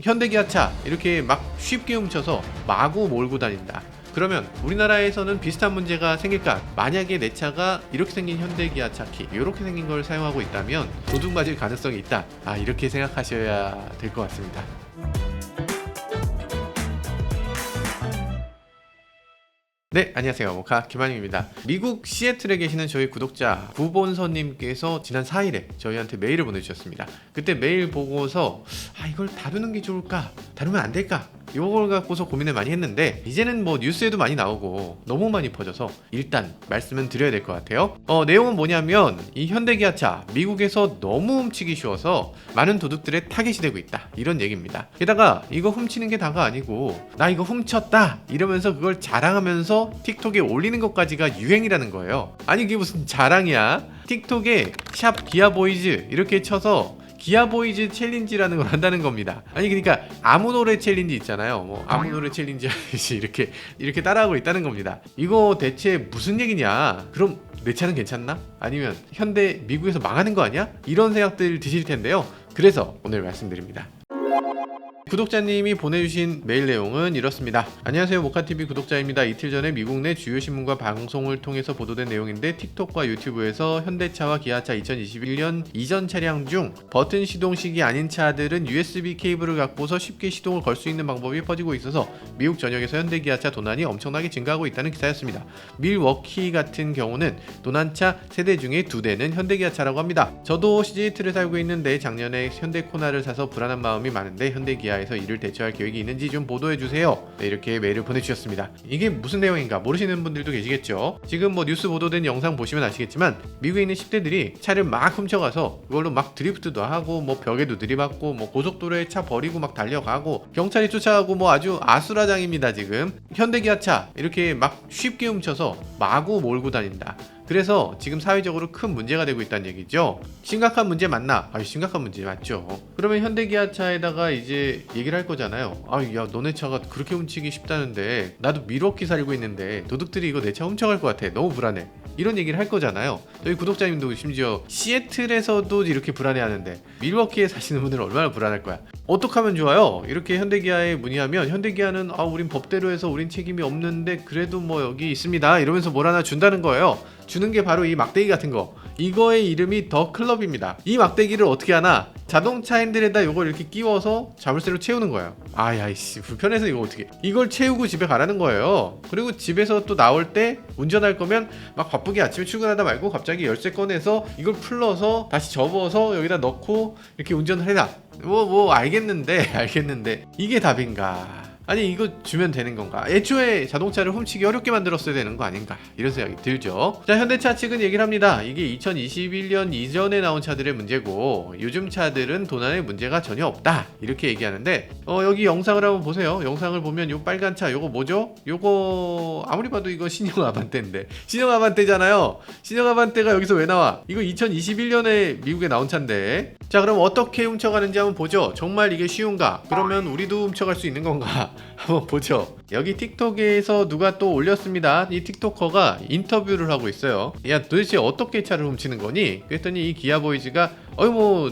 현대기아차 이렇게 막 쉽게 훔쳐서 마구 몰고 다닌다. 그러면 우리나라에서는 비슷한 문제가 생길까? 만약에 내 차가 이렇게 생긴 현대기아차 키 이렇게 생긴 걸 사용하고 있다면 도둑 맞을 가능성이 있다. 이렇게 생각하셔야 될 것 같습니다. 네, 안녕하세요. 모카 김한용입니다. 미국 시애틀에 계시는 저희 구독자 구본서님께서 지난 4일에 저희한테 메일을 보내주셨습니다. 그때 메일 보고서 이걸 다루는 게 좋을까? 다루면 안 될까? 이걸 갖고서 고민을 많이 했는데 이제는 뭐 뉴스에도 많이 나오고 너무 많이 퍼져서 일단 말씀은 드려야 될 것 같아요. 내용은 뭐냐면 이 현대기아차 미국에서 너무 훔치기 쉬워서 많은 도둑들의 타겟이 되고 있다, 이런 얘기입니다. 게다가 이거 훔치는 게 다가 아니고 나 이거 훔쳤다 이러면서 그걸 자랑하면서 틱톡에 올리는 것까지가 유행이라는 거예요. 아니 이게 무슨 자랑이야? 틱톡에 샵 기아보이즈 이렇게 쳐서 기아보이즈 챌린지라는 걸 한다는 겁니다. 아니 그러니까 아무 노래 챌린지 있잖아요. 뭐 아무 노래 챌린지 하듯이 이렇게 따라하고 있다는 겁니다. 이거 대체 무슨 얘기냐? 그럼 내 차는 괜찮나? 아니면 현대 미국에서 망하는 거 아니야? 이런 생각들 드실 텐데요. 그래서 오늘 말씀드립니다. 구독자님이 보내주신 메일 내용은 이렇습니다. 안녕하세요, 모카TV 구독자입니다. 이틀 전에 미국 내 주요 신문과 방송을 통해서 보도된 내용인데 틱톡과 유튜브에서 현대차와 기아차 2021년 이전 차량 중 버튼 시동식이 아닌 차들은 USB 케이블을 갖고서 쉽게 시동을 걸 수 있는 방법이 퍼지고 있어서 미국 전역에서 현대 기아차 도난이 엄청나게 증가하고 있다는 기사였습니다. 밀워키 같은 경우는 도난차 3대 중에 2대는 현대 기아차라고 합니다. 저도 시애틀에 살고 있는데 작년에 현대 코나를 사서 불안한 마음이 많은데 현대 기아 에서 이를 대처할 계획이 있는지 좀 보도해주세요. 네, 이렇게 메일을 보내주셨습니다. 이게 무슨 내용인가 모르시는 분들도 계시겠죠. 지금 뭐 뉴스 보도된 영상 보시면 아시겠지만 미국에 있는 10대들이 차를 막 훔쳐가서 그걸로 막 드리프트도 하고 뭐 벽에도 들이받고 뭐 고속도로에 차 버리고 막 달려가고 경찰이 쫓아가고 뭐 아주 아수라장입니다. 지금 현대기아차 이렇게 막 쉽게 훔쳐서 마구 몰고 다닌다. 그래서 지금 사회적으로 큰 문제가 되고 있다는 얘기죠. 심각한 문제 맞나? 심각한 문제 맞죠. 그러면 현대기아차에다가 이제 얘기를 할 거잖아요. 야 너네 차가 그렇게 훔치기 쉽다는데 나도 밀워키 살고 있는데 도둑들이 이거 내 차 훔쳐갈 것 같아. 너무 불안해. 이런 얘기를 할 거잖아요. 저희 구독자님도 심지어 시애틀에서도 이렇게 불안해하는데 밀워키에 사시는 분들은 얼마나 불안할 거야. 어떡하면 좋아요? 이렇게 현대기아에 문의하면 현대기아는 우린 법대로 해서 우린 책임이 없는데 그래도 뭐 여기 있습니다 이러면서 뭘 하나 준다는 거예요. 주는 게 바로 이 막대기 같은 거. 이거의 이름이 더 클럽입니다. 이 막대기를 어떻게 하나? 자동차 핸들에다 이걸 이렇게 끼워서 자물쇠로 채우는 거예요. 야이씨 불편해서 이거 어떻게? 이걸 채우고 집에 가라는 거예요. 그리고 집에서 또 나올 때 운전할 거면 막 바쁘게 아침에 출근하다 말고 갑자기 열쇠 꺼내서 이걸 풀러서 다시 접어서 여기다 넣고 이렇게 운전을 해라. 알겠는데 이게 답인가? 아니 이거 주면 되는 건가? 애초에 자동차를 훔치기 어렵게 만들었어야 되는 거 아닌가? 이런 생각이 들죠. 자, 현대차 측은 얘기를 합니다. 이게 2021년 이전에 나온 차들의 문제고 요즘 차들은 도난의 문제가 전혀 없다, 이렇게 얘기하는데 여기 영상을 한번 보세요. 영상을 보면 요 빨간 차 요거 뭐죠? 요거 아무리 봐도 이거 신형 아반떼인데, 신형 아반떼잖아요. 신형 아반떼가 여기서 왜 나와? 이거 2021년에 미국에 나온 차인데. 자, 그럼 어떻게 훔쳐가는지 한번 보죠. 정말 이게 쉬운가? 그러면 우리도 훔쳐갈 수 있는 건가? 한번 보죠. 여기 틱톡에서 누가 또 올렸습니다. 이 틱토커가 인터뷰를 하고 있어요. 야 도대체 어떻게 차를 훔치는 거니? 그랬더니 이 기아보이즈가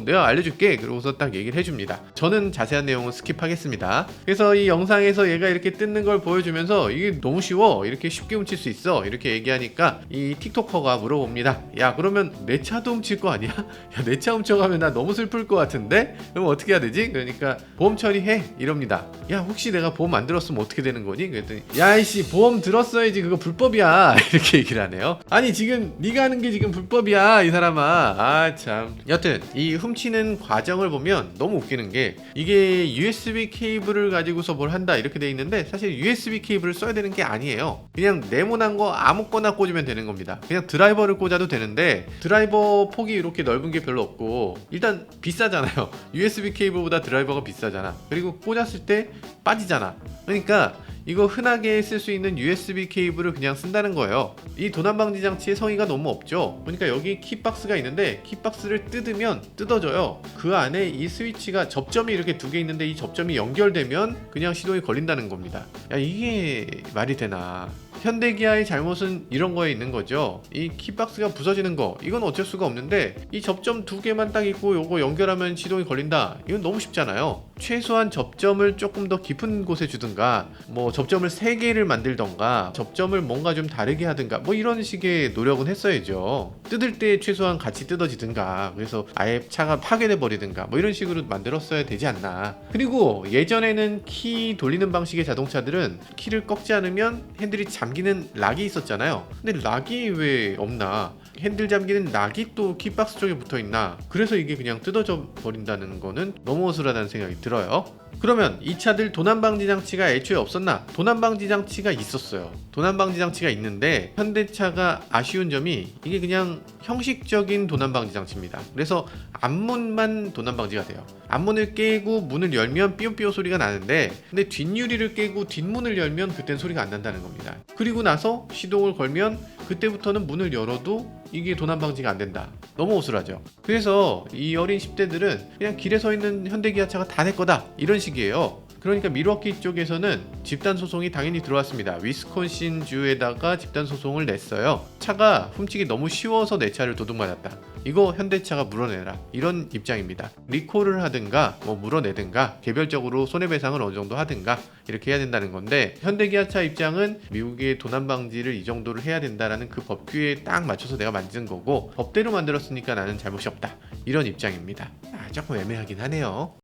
내가 알려줄게 그러고서 딱 얘기를 해줍니다. 저는 자세한 내용은 스킵하겠습니다. 그래서 이 영상에서 얘가 이렇게 뜯는 걸 보여주면서 이게 너무 쉬워, 이렇게 쉽게 훔칠 수 있어, 이렇게 얘기하니까 이 틱토커가 물어봅니다. 야 그러면 내 차도 훔칠 거 아니야? 야 내 차 훔쳐가면 나 너무 슬플 것 같은데? 그럼 어떻게 해야 되지? 그러니까 보험 처리해 이럽니다. 야 혹시 내가 보험 안 들었으면 어떻게 되는 거니? 그랬더니 야이씨 보험 들었어야지, 그거 불법이야 이렇게 얘기를 하네요. 아니 지금 네가 하는 게 지금 불법이야 이 사람아. 참. 여튼 이 훔치는 과정을 보면 너무 웃기는 게 이게 USB 케이블을 가지고서 뭘 한다 이렇게 돼 있는데 사실 USB 케이블을 써야 되는 게 아니에요. 그냥 네모난 거 아무거나 꽂으면 되는 겁니다. 그냥 드라이버를 꽂아도 되는데 드라이버 폭이 이렇게 넓은 게 별로 없고 일단 비싸잖아요. USB 케이블보다 드라이버가 비싸잖아. 그리고 꽂았을 때 빠지잖아. 그러니까 이거 흔하게 쓸 수 있는 USB 케이블을 그냥 쓴다는 거예요. 이 도난 방지 장치의 성의가 너무 없죠. 그러니까 여기 키박스가 있는데 키박스를 뜯으면 뜯어져요. 그 안에 이 스위치가 접점이 이렇게 2개 있는데 이 접점이 연결되면 그냥 시동이 걸린다는 겁니다. 야 이게 말이 되나? 현대기아의 잘못은 이런 거에 있는 거죠. 이 키박스가 부서지는 거, 이건 어쩔 수가 없는데 이 접점 2개만 딱 있고 요거 연결하면 시동이 걸린다, 이건 너무 쉽잖아요. 최소한 접점을 조금 더 깊은 곳에 주든가, 뭐 접점을 3개를 만들던가, 접점을 뭔가 좀 다르게 하든가, 뭐 이런 식의 노력은 했어야죠. 뜯을 때 최소한 같이 뜯어지든가, 그래서 아예 차가 파괴돼 버리든가, 뭐 이런 식으로 만들었어야 되지 않나. 그리고 예전에는 키 돌리는 방식의 자동차들은 키를 꺾지 않으면 핸들이 잠기는 락이 있었잖아요. 근데 락이 왜 없나? 핸들 잠기는 락이 또 키박스 쪽에 붙어있나? 그래서 이게 그냥 뜯어져 버린다는 거는 너무 어수라다는 생각이 들어요. 그러면 이 차들 도난방지 장치가 애초에 없었나? 도난방지 장치가 있었어요. 도난방지 장치가 있는데 현대차가 아쉬운 점이 이게 그냥 형식적인 도난방지 장치입니다. 그래서 앞문만 도난방지가 돼요. 앞문을 깨고 문을 열면 삐요삐요 소리가 나는데, 근데 뒷유리를 깨고 뒷문을 열면 그땐 소리가 안 난다는 겁니다. 그리고 나서 시동을 걸면 그때부터는 문을 열어도 이게 도난방지가 안 된다. 너무 어수라죠. 그래서 이 어린 10대들은 그냥 길에 서 있는 현대기아차가 다 내 거다, 이런 식이에요. 그러니까 밀워키 쪽에서는 집단 소송이 당연히 들어왔습니다. 위스콘신 주에다가 집단 소송을 냈어요. 차가 훔치기 너무 쉬워서 내 차를 도둑맞았다, 이거 현대차가 물어내라, 이런 입장입니다. 리콜을 하든가 뭐 물어내든가 개별적으로 손해배상을 어느 정도 하든가 이렇게 해야 된다는 건데, 현대기아차 입장은 미국의 도난방지를 이 정도를 해야 된다라는 그 법규에 딱 맞춰서 내가 만든 거고, 법대로 만들었으니까 나는 잘못이 없다, 이런 입장입니다. 조금 애매하긴 하네요.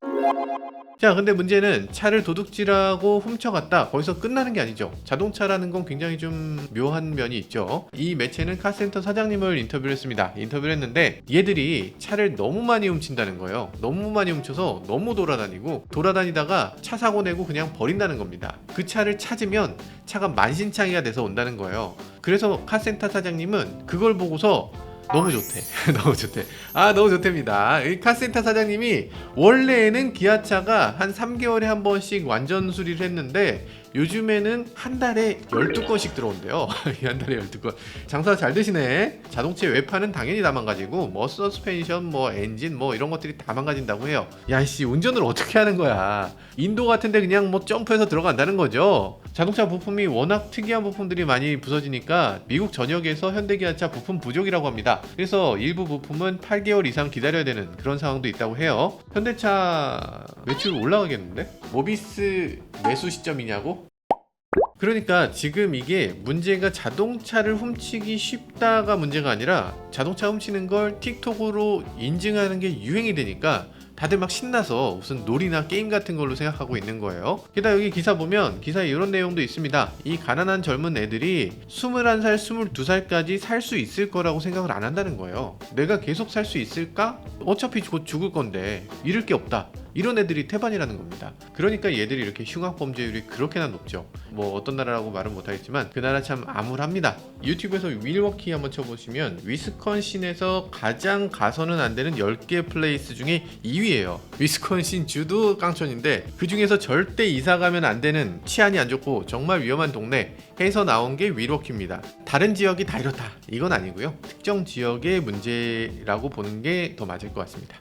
자, 근데 문제는 차를 도둑질하고 훔쳐갔다, 거기서 끝나는 게 아니죠. 자동차라는 건 굉장히 좀 묘한 면이 있죠. 이 매체는 카센터 사장님을 인터뷰를 했습니다. 인터뷰를 했는데 얘들이 차를 너무 많이 훔친다는 거예요. 너무 많이 훔쳐서 너무 돌아다니다가 차 사고 내고 그냥 버린다는 겁니다. 그 차를 찾으면 차가 만신창이가 돼서 온다는 거예요. 그래서 카센터 사장님은 그걸 보고서 너무 좋대. 너무 좋대. 너무 좋답니다. 이 카센터 사장님이 원래는 기아차가 한 3개월에 한 번씩 완전 수리를 했는데 요즘에는 한 달에 12건씩 들어온대요. 한 달에 12건. 장사 잘 되시네. 자동차 외판은 당연히 다 망가지고 뭐 서스펜션, 뭐 엔진, 뭐 이런 것들이 다 망가진다고 해요. 야씨, 운전을 어떻게 하는 거야? 인도 같은데 그냥 뭐 점프해서 들어간다는 거죠. 자동차 부품이 워낙 특이한 부품들이 많이 부서지니까 미국 전역에서 현대기아차 부품 부족이라고 합니다. 그래서 일부 부품은 8개월 이상 기다려야 되는 그런 상황도 있다고 해요. 현대차 매출 올라가겠는데? 모비스 매수 시점이냐고? 그러니까 지금 이게 문제가 자동차를 훔치기 쉽다가 문제가 아니라 자동차 훔치는 걸 틱톡으로 인증하는 게 유행이 되니까 다들 막 신나서 무슨 놀이나 게임 같은 걸로 생각하고 있는 거예요. 게다가 여기 기사 보면 기사에 이런 내용도 있습니다. 이 가난한 젊은 애들이 21살, 22살까지 살 수 있을 거라고 생각을 안 한다는 거예요. 내가 계속 살 수 있을까? 어차피 곧 죽을 건데 잃을 게 없다, 이런 애들이 태반이라는 겁니다. 그러니까 얘들이 이렇게 흉악 범죄율이 그렇게나 높죠. 뭐 어떤 나라라고 말은 못하겠지만 그 나라 참 암울합니다. 유튜브에서 밀워키 한번 쳐보시면 위스콘신에서 가장 가서는 안 되는 10개 플레이스 중에 2위예요. 위스콘신 주도 깡촌인데 그 중에서 절대 이사 가면 안 되는, 치안이 안 좋고 정말 위험한 동네 해서 나온 게 밀워키입니다. 다른 지역이 다 이렇다, 이건 아니고요. 특정 지역의 문제라고 보는 게 더 맞을 것 같습니다.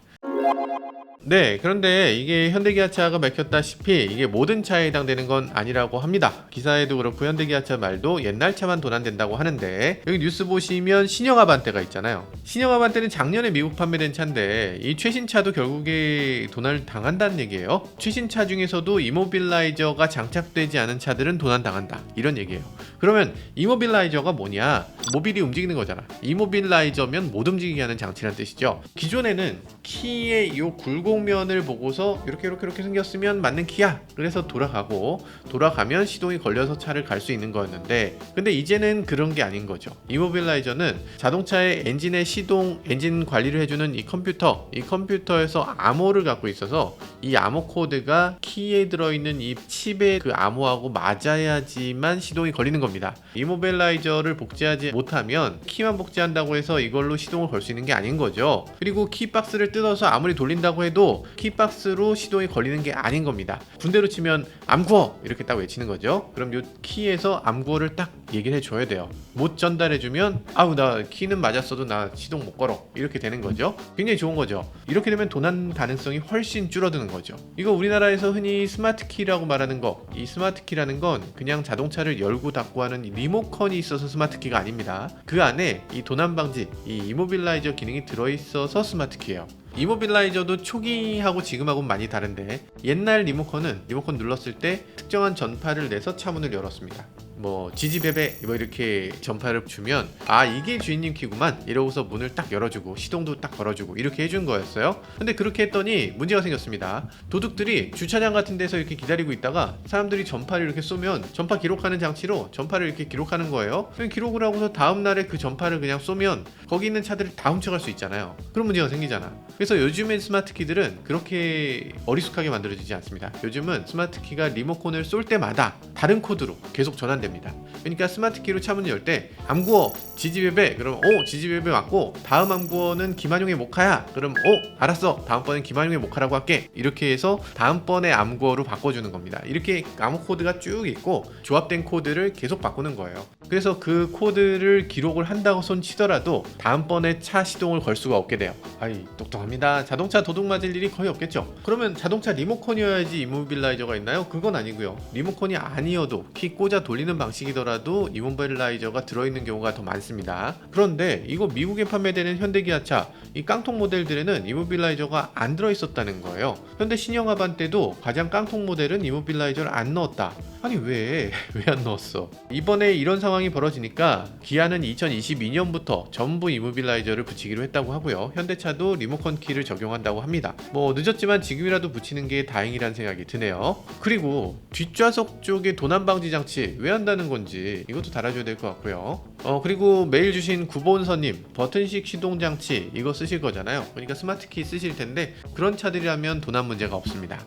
네, 그런데 이게 현대기아차가 밝혔다시피 이게 모든 차에 해당되는 건 아니라고 합니다. 기사에도 그렇고 현대기아차 말도 옛날 차만 도난된다고 하는데, 여기 뉴스 보시면 신형 아반떼가 있잖아요. 신형 아반떼는 작년에 미국 판매된 차인데 이 최신 차도 결국에 도난을 당한다는 얘기예요. 최신 차 중에서도 이모빌라이저가 장착되지 않은 차들은 도난당한다, 이런 얘기예요. 그러면 이모빌라이저가 뭐냐? 모빌이 움직이는 거잖아. 이모빌라이저면 못 움직이게 하는 장치란 뜻이죠. 기존에는 키의 요 굴곡면을 보고서 이렇게 생겼으면 맞는 키야, 그래서 돌아가면 시동이 걸려서 차를 갈 수 있는 거였는데, 근데 이제는 그런 게 아닌 거죠. 이모빌라이저는 자동차의 엔진의 시동, 엔진 관리를 해주는 이 컴퓨터에서 암호를 갖고 있어서 이 암호 코드가 키에 들어있는 이 칩의 그 암호하고 맞아야지만 시동이 걸리는 겁니다. 이모빌라이저를 복제하지 못하면 키만 복제한다고 해서 이걸로 시동을 걸 수 있는 게 아닌 거죠. 그리고 키박스를 뜯어서 아무리 돌린다고 해도 키박스로 시동이 걸리는 게 아닌 겁니다. 군대로 치면 암구어 이렇게 딱 외치는 거죠. 그럼 요 키에서 암구어를 딱 얘기를 해줘야 돼요. 못 전달해주면 아우 나 키는 맞았어도 나 시동 못 걸어 이렇게 되는 거죠. 굉장히 좋은 거죠. 이렇게 되면 도난 가능성이 훨씬 줄어드는 거죠. 이거 우리나라에서 흔히 스마트 키라고 말하는 거, 이 스마트 키라는 건 그냥 자동차를 열고 닫고 하는 리모컨이 있어서 스마트 키가 아닙니다. 그 안에 이 도난 방지, 이 이모빌라이저 기능이 들어있어서 스마트 키예요. 이모빌라이저도 초기하고 지금하고는 많이 다른데, 옛날 리모컨은 리모컨 눌렀을 때 특정한 전파를 내서 차문을 열었습니다. 뭐 지지배배 뭐 이렇게 전파를 주면 아 이게 주인님 키구만 이러고서 문을 딱 열어주고 시동도 딱 걸어주고 이렇게 해준 거였어요. 근데 그렇게 했더니 문제가 생겼습니다. 도둑들이 주차장 같은 데서 이렇게 기다리고 있다가 사람들이 전파를 이렇게 쏘면 전파 기록하는 장치로 전파를 이렇게 기록하는 거예요. 기록을 하고서 다음날에 그 전파를 그냥 쏘면 거기 있는 차들을 다 훔쳐갈 수 있잖아요. 그런 문제가 생기잖아. 그래서 요즘엔 스마트 키들은 그렇게 어리숙하게 만들어지지 않습니다. 요즘은 스마트 키가 리모컨을 쏠 때마다 다른 코드로 계속 전환됩니다. 그러니까 스마트 키로 차문을 열 때 암구어 지지배배 그럼 지지배배 맞고 다음 암구어는 김한용의 모카야 그럼 알았어 다음번엔 김한용의 모카라고 할게 이렇게 해서 다음번에 암구어로 바꿔주는 겁니다. 이렇게 암호 코드가 쭉 있고 조합된 코드를 계속 바꾸는 거예요. 그래서 그 코드를 기록을 한다고 손 치더라도 다음번에 차 시동을 걸 수가 없게 돼요. 아이 똑똑합니다. 자동차 도둑 맞을 일이 거의 없겠죠. 그러면 자동차 리모컨이어야지 이모빌라이저가 있나요? 그건 아니고요. 리모컨이 아니어도 키 꽂아 돌리는 방식이더라도 이모빌라이저가 들어있는 경우가 더 많습니다. 그런데 이거 미국에 판매되는 현대기아차 이 깡통 모델들에는 이모빌라이저가 안 들어있었다는 거예요. 현대 신형 하반 때도 가장 깡통 모델은 이모빌라이저를 안 넣었다. 아니 왜 안 넣었어? 이번에 이런 상황이 벌어지니까 기아는 2022년부터 전부 이모빌라이저를 붙이기로 했다고 하고요. 현대차도 리모컨 키를 적용한다고 합니다. 뭐 늦었지만 지금이라도 붙이는 게 다행이란 생각이 드네요. 그리고 뒷좌석 쪽에 도난 방지 장치 왜 한다는 건지 이것도 달아줘야 될 것 같고요. 그리고 메일 주신 구본서님 버튼식 시동 장치 이거 쓰실 거잖아요. 그러니까 스마트 키 쓰실 텐데 그런 차들이라면 도난 문제가 없습니다.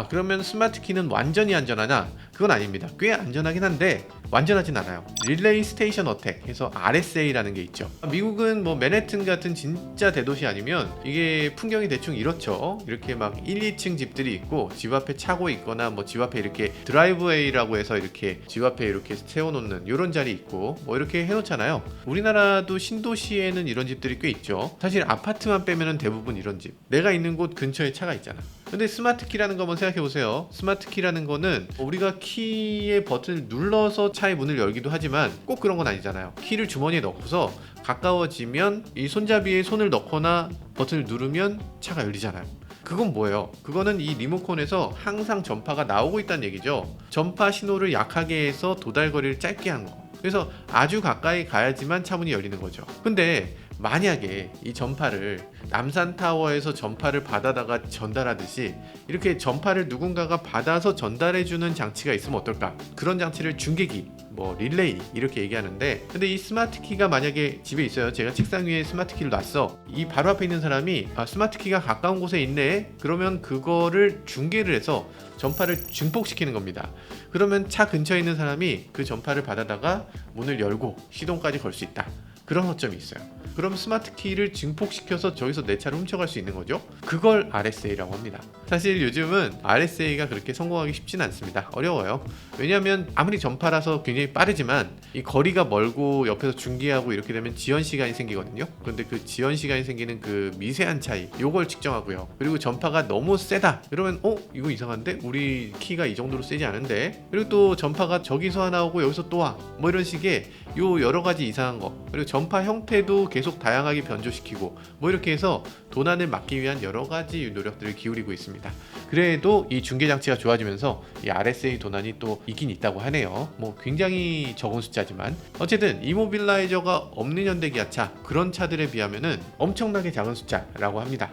그러면 스마트 키는 완전히 안전하냐? 그건 아닙니다. 꽤 안전하긴 한데 완전하진 않아요. 릴레이 스테이션 어택 해서 RSA라는 게 있죠. 미국은 뭐 맨해튼 같은 진짜 대도시 아니면 이게 풍경이 대충 이렇죠. 이렇게 막 1, 2층 집들이 있고 집 앞에 차고 있거나 뭐 집 앞에 이렇게 드라이브웨이라고 해서 이렇게 집 앞에 이렇게 세워놓는 이런 자리 있고 뭐 이렇게 해놓잖아요. 우리나라도 신도시에는 이런 집들이 꽤 있죠. 사실 아파트만 빼면은 대부분 이런 집. 내가 있는 곳 근처에 차가 있잖아. 근데 스마트 키라는 거 한번 생각해 보세요. 스마트 키라는 거는 우리가 키의 버튼을 눌러서 차의 문을 열기도 하지만 꼭 그런 건 아니잖아요. 키를 주머니에 넣고서 가까워지면 이 손잡이에 손을 넣거나 버튼을 누르면 차가 열리잖아요. 그건 뭐예요? 그거는 이 리모컨에서 항상 전파가 나오고 있다는 얘기죠. 전파 신호를 약하게 해서 도달거리를 짧게 한 거. 그래서 아주 가까이 가야지만 차문이 열리는 거죠. 근데 만약에 이 전파를 남산타워에서 전파를 받아다가 전달하듯이 이렇게 전파를 누군가가 받아서 전달해주는 장치가 있으면 어떨까? 그런 장치를 중계기, 뭐 릴레이 이렇게 얘기하는데, 근데 이 스마트 키가 만약에 집에 있어요. 제가 책상 위에 스마트 키를 놨어. 이 바로 앞에 있는 사람이 스마트 키가 가까운 곳에 있네. 그러면 그거를 중계를 해서 전파를 증폭시키는 겁니다. 그러면 차 근처에 있는 사람이 그 전파를 받아다가 문을 열고 시동까지 걸 수 있다. 그런 허점이 있어요. 그럼 스마트 키를 증폭시켜서 저기서 내 차를 훔쳐갈 수 있는 거죠. 그걸 RSA라고 합니다. 사실 요즘은 RSA가 그렇게 성공하기 쉽진 않습니다. 어려워요. 왜냐하면 아무리 전파라서 굉장히 빠르지만 이 거리가 멀고 옆에서 중계하고 이렇게 되면 지연 시간이 생기거든요. 그런데 그 지연 시간이 생기는 그 미세한 차이, 요걸 측정하고요. 그리고 전파가 너무 세다. 그러면 이거 이상한데? 우리 키가 이 정도로 세지 않은데? 그리고 또 전파가 저기서 하나 오고 여기서 또 와. 뭐 이런 식의 요 여러 가지 이상한 거. 그리고 전파 형태도 계속 다양하게 변조시키고 뭐 이렇게 해서 도난을 막기 위한 여러 가지 노력들을 기울이고 있습니다. 그래도 이 중계 장치가 좋아지면서 이 RSA 도난이 또 있긴 있다고 하네요. 뭐 굉장히 적은 숫자지만 어쨌든 이모빌라이저가 없는 현대기아차 그런 차들에 비하면은 엄청나게 작은 숫자라고 합니다.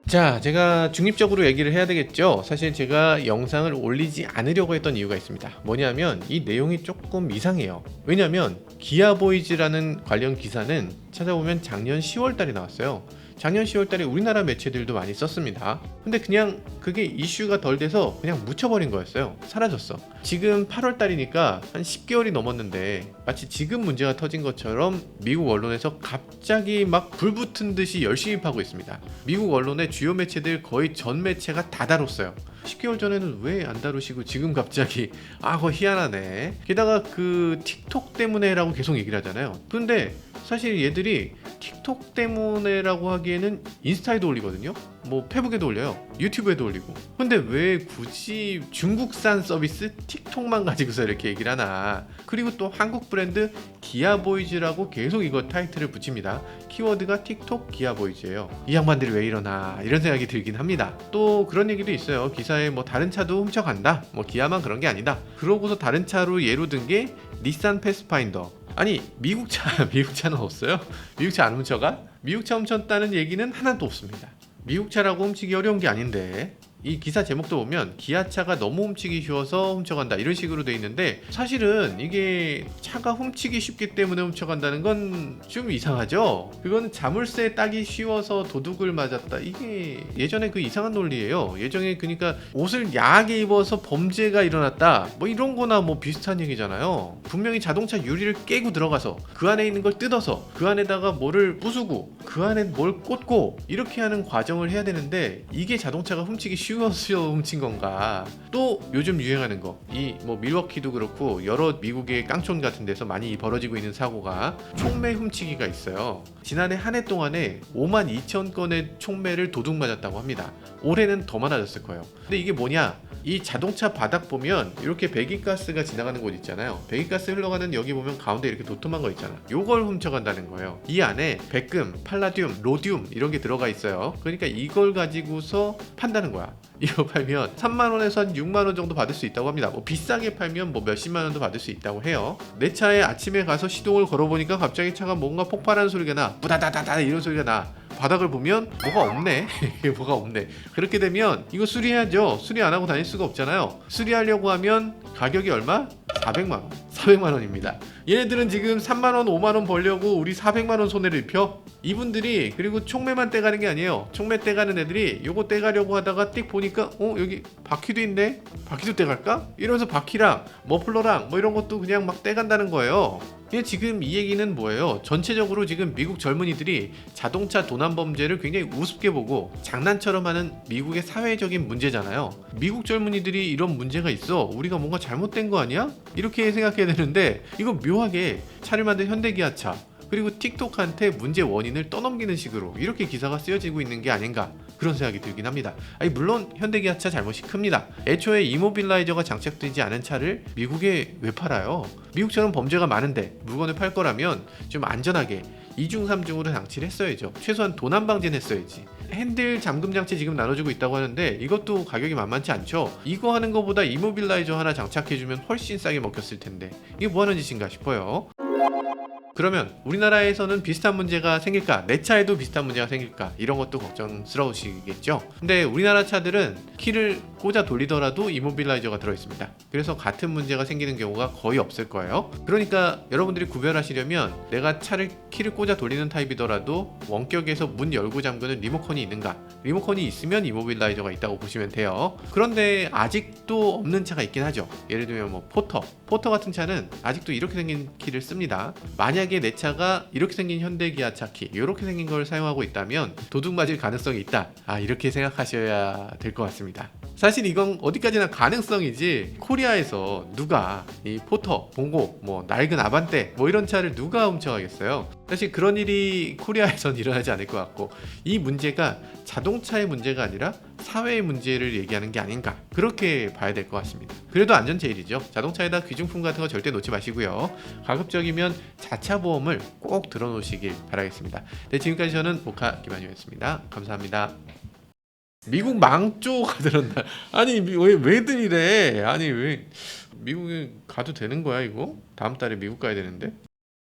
자, 제가 중립적으로 얘기를 해야 되겠죠. 사실 제가 영상을 올리지 않으려고 했던 이유가 있습니다. 뭐냐면 이 내용이 조금 이상해요. 왜냐면 기아보이즈라는 관련 기사는 찾아보면 작년 10월 달에 나왔어요. 작년 10월달에 우리나라 매체들도 많이 썼습니다. 근데 그냥 그게 이슈가 덜 돼서 그냥 묻혀버린 거였어요. 사라졌어. 지금 8월달이니까 한 10개월이 넘었는데 마치 지금 문제가 터진 것처럼 미국 언론에서 갑자기 막 불붙은 듯이 열심히 파고 있습니다. 미국 언론의 주요 매체들 거의 전 매체가 다 다뤘어요. 10개월 전에는 왜 안 다루시고 지금 갑자기 그거 희한하네. 게다가 그 틱톡 때문에라고 계속 얘기를 하잖아요. 근데 사실 얘들이 틱톡 때문에라고 하기에는 인스타에도 올리거든요. 뭐 페북에도 올려요. 유튜브에도 올리고. 근데 왜 굳이 중국산 서비스 틱톡만 가지고서 이렇게 얘기를 하나. 그리고 또 한국 브랜드 기아보이즈라고 계속 이거 타이틀을 붙입니다. 키워드가 틱톡 기아보이즈예요. 이 양반들이 왜 이러나 이런 생각이 들긴 합니다. 또 그런 얘기도 있어요. 기사에 뭐 다른 차도 훔쳐간다. 뭐 기아만 그런 게 아니다. 그러고서 다른 차로 예로 든 게 닛산 패스파인더. 아니 미국 차는 없어요? 미국 차 안 훔쳐가? 미국 차 훔쳤다는 얘기는 하나도 없습니다. 미국 차라고 훔치기 어려운 게 아닌데 이 기사 제목도 보면 기아차가 너무 훔치기 쉬워서 훔쳐간다 이런 식으로 돼 있는데 사실은 이게 차가 훔치기 쉽기 때문에 훔쳐간다는 건 좀 이상하죠. 그건 자물쇠 따기 쉬워서 도둑을 맞았다. 이게 예전에 그 이상한 논리예요. 예전에 그러니까 옷을 야하게 입어서 범죄가 일어났다 뭐 이런 거나 뭐 비슷한 얘기잖아요. 분명히 자동차 유리를 깨고 들어가서 그 안에 있는 걸 뜯어서 그 안에다가 뭐를 부수고 그 안에 뭘 꽂고 이렇게 하는 과정을 해야 되는데 이게 자동차가 훔치기 쉬워서 훔친 건가. 또 요즘 유행하는 거 이 뭐 밀워키도 그렇고 여러 미국의 깡촌 같은 데서 많이 벌어지고 있는 사고가 총매 훔치기가 있어요. 지난해 한 해 동안에 52,000건의 총매를 도둑 맞았다고 합니다. 올해는 더 많아졌을 거예요. 근데 이게 뭐냐, 이 자동차 바닥 보면 이렇게 배기가스가 지나가는 곳 있잖아요. 배기가스 흘러가는 여기 보면 가운데 이렇게 도톰한 거 있잖아. 요걸 훔쳐간다는 거예요. 이 안에 백금, 팔라듐, 로듐 이런 게 들어가 있어요. 그러니까 이걸 가지고서 판다는 거야. 이거 팔면 3만원에서 한 6만원 정도 받을 수 있다고 합니다. 뭐 비싸게 팔면 뭐 몇십만원도 받을 수 있다고 해요. 내 차에 아침에 가서 시동을 걸어보니까 갑자기 차가 뭔가 폭발하는 소리가 나. 부다다다다 이런 소리가 나. 바닥을 보면 뭐가 없네. 뭐가 없네. 그렇게 되면 이거 수리해야죠. 수리 안 하고 다닐 수가 없잖아요. 수리하려고 하면 가격이 얼마? 400만원. 400만원입니다. 얘네들은 지금 3만원, 5만원 벌려고 우리 400만원 손해를 입혀? 이분들이 그리고 총매만 떼가는 게 아니에요. 총매 떼가는 애들이 요거 떼가려고 하다가 띡 보니까 여기 바퀴도 있네? 바퀴도 떼갈까? 이러면서 바퀴랑 머플러랑 뭐 이런 것도 그냥 막 떼간다는 거예요. 지금 이 얘기는 뭐예요? 전체적으로 지금 미국 젊은이들이 자동차 도난 범죄를 굉장히 우습게 보고 장난처럼 하는 미국의 사회적인 문제잖아요. 미국 젊은이들이 이런 문제가 있어, 우리가 뭔가 잘못된 거 아니야? 이렇게 생각해야 되는데 이거 묘하게 차를 만든 현대기아차 그리고 틱톡한테 문제 원인을 떠넘기는 식으로 이렇게 기사가 쓰여지고 있는 게 아닌가 그런 생각이 들긴 합니다. 물론 현대기아차 잘못이 큽니다. 애초에 이모빌라이저가 장착되지 않은 차를 미국에 왜 팔아요? 미국처럼 범죄가 많은데 물건을 팔 거라면 좀 안전하게 2중 3중으로 장치를 했어야죠. 최소한 도난 방지는 했어야지. 핸들 잠금 장치 지금 나눠주고 있다고 하는데 이것도 가격이 만만치 않죠. 이거 하는 것보다 이모빌라이저 하나 장착해주면 훨씬 싸게 먹혔을 텐데 이게 뭐 하는 짓인가 싶어요. 그러면 우리나라에서는 비슷한 문제가 생길까? 내 차에도 비슷한 문제가 생길까? 이런 것도 걱정스러우시겠죠? 근데 우리나라 차들은 키를 꽂아 돌리더라도 이모빌라이저가 들어있습니다. 그래서 같은 문제가 생기는 경우가 거의 없을 거예요. 그러니까 여러분들이 구별하시려면 내가 차를 키를 꽂아 돌리는 타입이더라도 원격에서 문 열고 잠그는 리모컨이 있는가? 리모컨이 있으면 이모빌라이저가 있다고 보시면 돼요. 그런데 아직도 없는 차가 있긴 하죠. 예를 들면 뭐 포터 같은 차는 아직도 이렇게 생긴 키를 씁니다. 만약에 내 차가 이렇게 생긴 현대기아차 키 이렇게 생긴 걸 사용하고 있다면 도둑 맞을 가능성이 있다. 이렇게 생각하셔야 될 것 같습니다. 사실 이건 어디까지나 가능성이지 코리아에서 누가 이 포터, 봉고, 뭐 낡은 아반떼 뭐 이런 차를 누가 훔쳐가겠어요. 사실 그런 일이 코리아에선 일어나지 않을 것 같고 이 문제가 자동차의 문제가 아니라 사회의 문제를 얘기하는 게 아닌가 그렇게 봐야 될 것 같습니다. 그래도 안전 제일이죠. 자동차에다 귀중품 같은 거 절대 놓지 마시고요. 가급적이면 자차 보험을 꼭 들어놓으시길 바라겠습니다. 네, 지금까지 저는 모카 김한효였습니다. 감사합니다. 미국 망조가 들었나? 아니 왜들 이래? 아니 왜 미국에 가도 되는 거야 이거? 다음 달에 미국 가야 되는데?